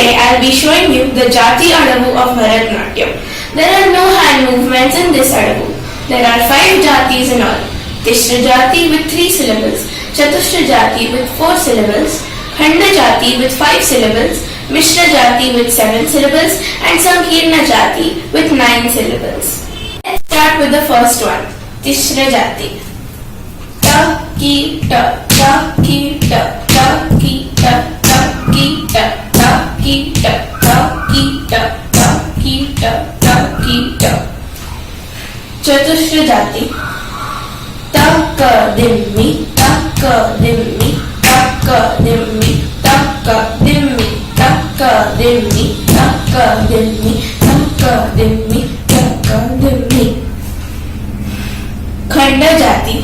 Today I'll be showing you the Jati Adavu of Bharatanatyam. There are no hand movements in this Adavu. There are 5 Jatis in all. Tishra Jati with 3 syllables, Chatushra Jati with 4 syllables, Khanda Jati with 5 syllables, Mishra Jati with 7 syllables and Sankirna Jati with 9 syllables. Let's start with the first one, Tishra Jati. Ta ki ta, ta ki ta, ta ki ta, ta ki ta, ta ki ta, ta ki ta, ta ki ta, ta ki ta. Chatushra Jati. Ta ka dimmi, ta ka dimmi, ta ka dimmi, ta ka dimmi, ta ka dimmi, ta ka dimmi, ta ka dimmi, ta ka dimmi. Khanda Jati.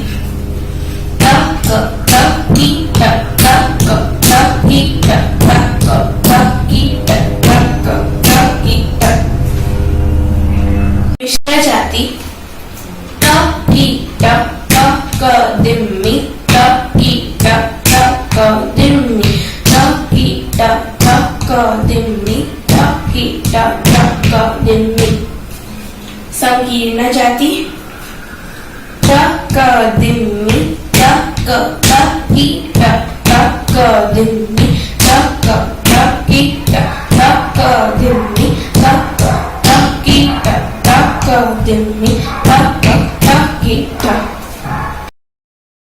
Ta ka, ta ki ta, ta ka, ta ki ta, ta ka, ta ki ta, ta ka, ta ki ta. Mishra Jati. Ta ki ta, ta ka dimmi, ta ki ta, ta ka dimmi, ta ki ta, ta ka dimmi, ta ki ta, ta ka dimmi. Sankirna Jati. Ta ka dimmi, ta ka, ta ki ta, ta ka dimmi, ta ka, ta ki ta, ta ka dimmi, ta ka, ta ki ta, ta ka dimmi.